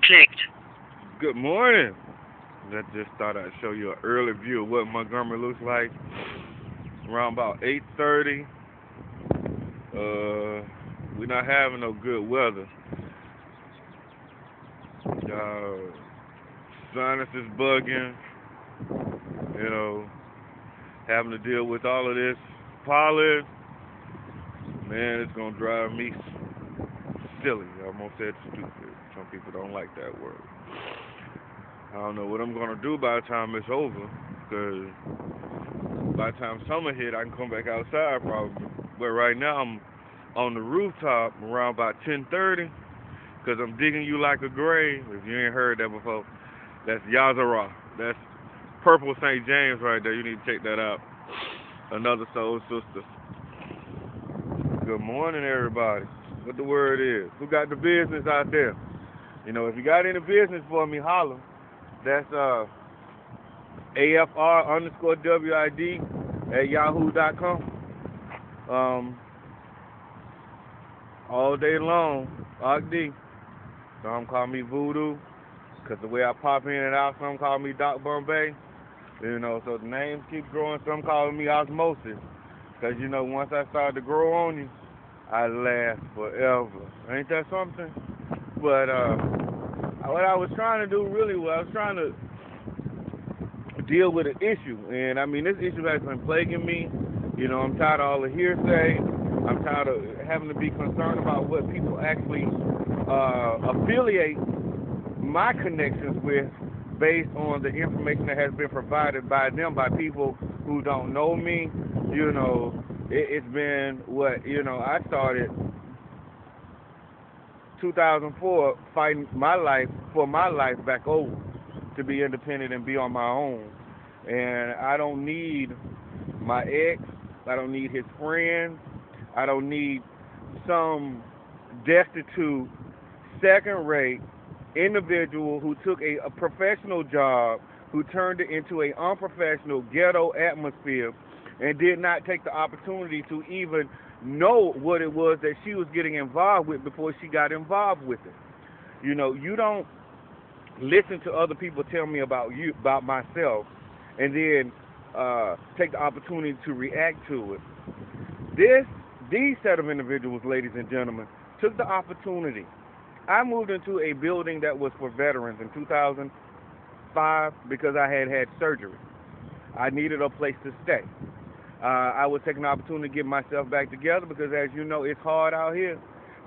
Clicked. Good morning. I just thought I'd show you an early view of what Montgomery looks like. Around about 8:30. We're not having no good weather. Sinus is bugging. You know, having to deal with all of this pollen. Man, it's gonna drive me silly. I almost said stupid. Some people don't like that word. I don't know what I'm gonna do by the time it's over, because by the time summer hit, I can come back outside probably. But right now I'm on the rooftop around about 10:30, because I'm digging you like a grave. If you ain't heard that before, that's Yazara. That's Purple St. James right there. You need to check that out. Another soul sister. Good morning, everybody. What the word is? Who got the business out there? You know, if you got any business for me, holler. That's AFR underscore WID at yahoo.com. Um, all day long, Ogd. Some call me Voodoo, because the way I pop in and out, some call me Doc Bombay. You know, so the names keep growing. Some call me Osmosis, because, you know, once I start to grow on you, I last forever. Ain't that something? But what I was trying to do really was I was trying to deal with an issue. And, I mean, this issue has been plaguing me. You know, I'm tired of all the hearsay. I'm tired of having to be concerned about what people actually affiliate my connections with based on the information that has been provided by them, by people who don't know me. You know, it's been I started 2004 fighting my life for my life back over to be independent and be on my own. And I don't need my ex. I don't need his friends. I don't need some destitute, second-rate individual who took a professional job, who turned it into an unprofessional ghetto atmosphere, and did not take the opportunity to even know what it was that she was getting involved with before she got involved with it. You know, you don't listen to other people tell me about myself, and then take the opportunity to react to it. These set of individuals, ladies and gentlemen, took the opportunity. I moved into a building that was for veterans in 2005 because I had surgery. I needed a place to stay. I was taking the opportunity to get myself back together because, as you know, it's hard out here.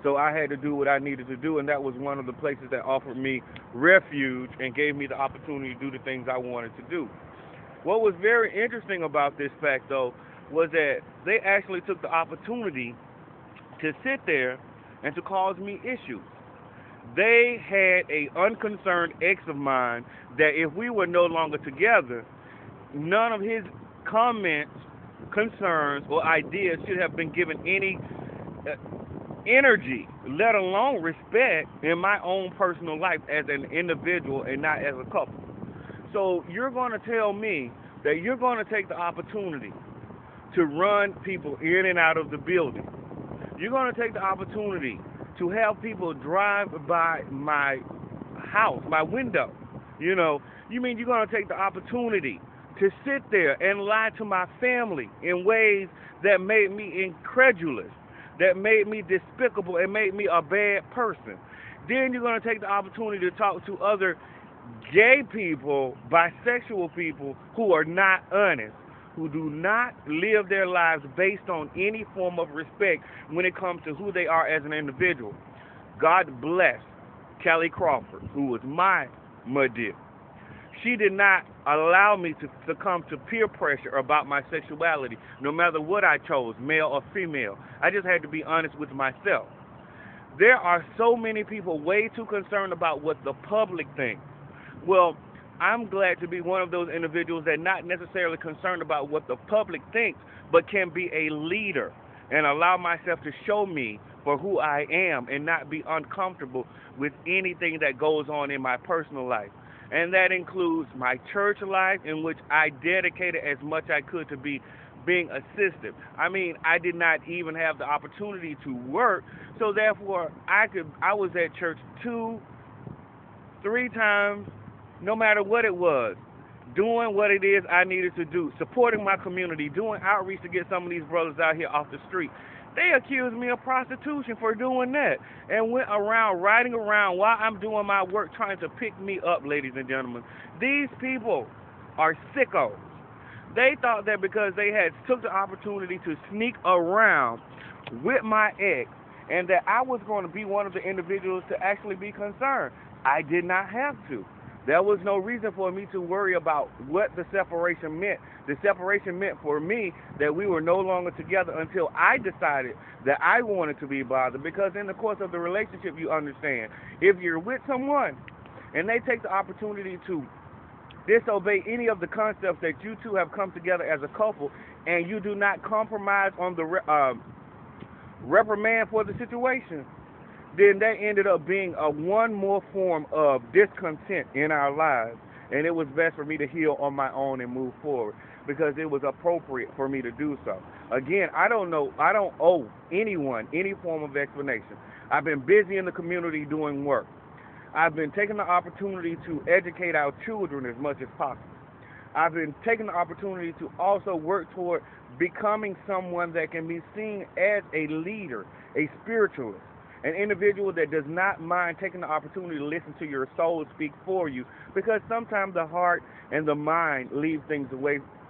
So I had to do what I needed to do, and that was one of the places that offered me refuge and gave me the opportunity to do the things I wanted to do. What was very interesting about this fact, though, was that they actually took the opportunity to sit there and to cause me issues. They had a unconcerned ex of mine that if we were no longer together, none of his comments, concerns, or ideas should have been given any energy, let alone respect, in my own personal life as an individual and not as a couple. So you're going to tell me that you're going to take the opportunity to run people in and out of the building. You're going to take the opportunity to have people drive by my house, my window. You mean you're going to take the opportunity to sit there and lie to my family in ways that made me incredulous, that made me despicable, and made me a bad person. Then you're going to take the opportunity to talk to other gay people, bisexual people who are not honest, who do not live their lives based on any form of respect when it comes to who they are as an individual. God bless Kelly Crawford, who was my mother. She did not allow me to succumb to peer pressure about my sexuality, no matter what I chose, male or female. I just had to be honest with myself. There are so many people way too concerned about what the public thinks. Well, I'm glad to be one of those individuals that not necessarily concerned about what the public thinks, but can be a leader and allow myself to show me for who I am and not be uncomfortable with anything that goes on in my personal life. And that includes my church life, in which I dedicated as much I could to being assistive. I mean, I did not even have the opportunity to work, so therefore I was at church 2 3 times, no matter what it was, doing what it is I needed to do, supporting my community, doing outreach to get some of these brothers out here off the street. They accused me of prostitution for doing that and went around riding around while I'm doing my work trying to pick me up, ladies and gentlemen. These people are sickos. They thought that because they had took the opportunity to sneak around with my ex and that I was going to be one of the individuals to actually be concerned. I did not have to. There was no reason for me to worry about what the separation meant. The separation meant for me that we were no longer together until I decided that I wanted to be bothered. Because in the course of the relationship, you understand, if you're with someone and they take the opportunity to disobey any of the concepts that you two have come together as a couple, and you do not compromise on the reprimand for the situation, then that ended up being one more form of discontent in our lives. And it was best for me to heal on my own and move forward because it was appropriate for me to do so. Again, I don't owe anyone any form of explanation. I've been busy in the community doing work. I've been taking the opportunity to educate our children as much as possible. I've been taking the opportunity to also work toward becoming someone that can be seen as a leader, a spiritualist, an individual that does not mind taking the opportunity to listen to your soul speak for you, because sometimes the heart and the mind leave things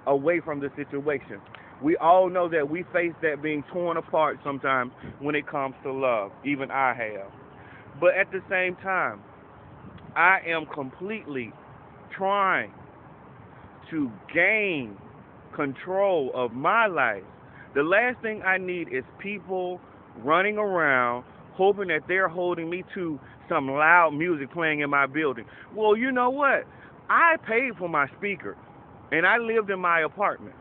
away from the situation. We all know that we face that being torn apart sometimes when it comes to love. Even I have. But at the same time, I am completely trying to gain control of my life. The last thing I need is people running around hoping that they're holding me to some loud music playing in my building. Well, you know what? I paid for my speaker, and I lived in my apartment,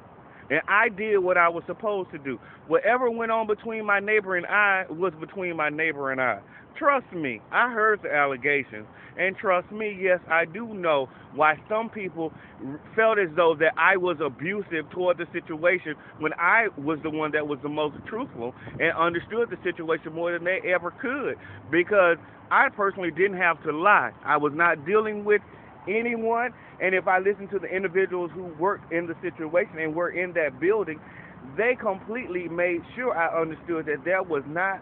and I did what I was supposed to do. Whatever went on between my neighbor and I was between my neighbor and I. Trust me, I heard the allegations, and trust me, yes, I do know why some people felt as though that I was abusive toward the situation when I was the one that was the most truthful and understood the situation more than they ever could, because I personally didn't have to lie. I was not dealing with anyone, and if I listened to the individuals who worked in the situation and were in that building, they completely made sure I understood that there was not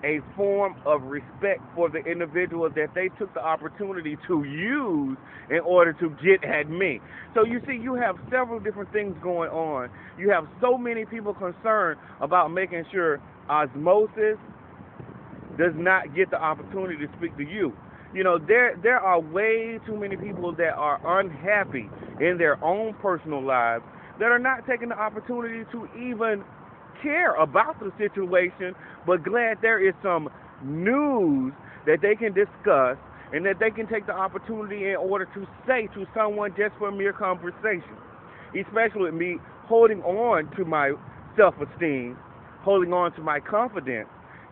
a form of respect for the individuals that they took the opportunity to use in order to get at me. So you see, you have several different things going on. You have so many people concerned about making sure Osmosis does not get the opportunity to speak to you. You know, there are way too many people that are unhappy in their own personal lives that are not taking the opportunity to even care about the situation, but glad there is some news that they can discuss and that they can take the opportunity in order to say to someone just for mere conversation. Especially with me holding on to my self-esteem, holding on to my confidence,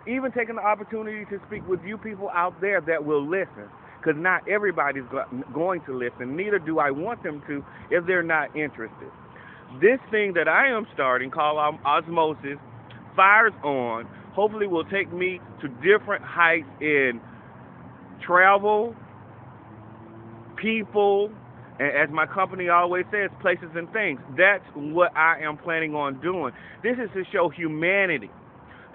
even taking the opportunity to speak with you people out there that will listen, because not everybody's going to listen. Neither do I want them to if they're not interested. This thing that I am starting, called Osmosis, fires on, hopefully will take me to different heights in travel, people, and as my company always says, places and things. That's what I am planning on doing. This is to show humanity,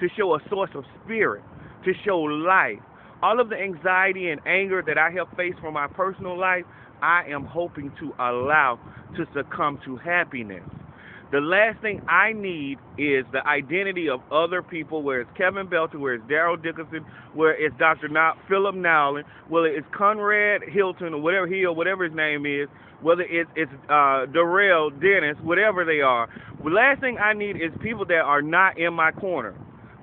to show a source of spirit, to show life. All of the anxiety and anger that I have faced from my personal life, I am hoping to allow to succumb to happiness. The last thing I need is the identity of other people, where it's Kevin Belcher, where it's Daryl Dickerson, where it's Dr. Philip Nowlin, whether it's Conrad Hilton or whatever his name is, whether it's Darrell Dennis, whatever they are. The last thing I need is people that are not in my corner,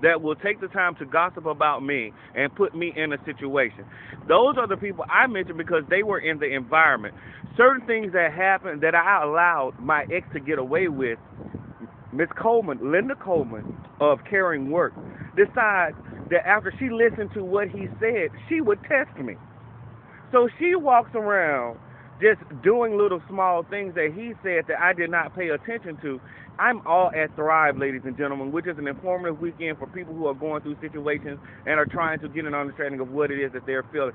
that will take the time to gossip about me and put me in a situation. Those are the people I mentioned because they were in the environment. Certain things that happened that I allowed my ex to get away with, Miss Coleman, Linda Coleman of Caring Work, decides that after she listened to what he said, she would test me. So she walks around just doing little small things that he said that I did not pay attention to. I'm all at Thrive, ladies and gentlemen, which is an informative weekend for people who are going through situations and are trying to get an understanding of what it is that they're feeling.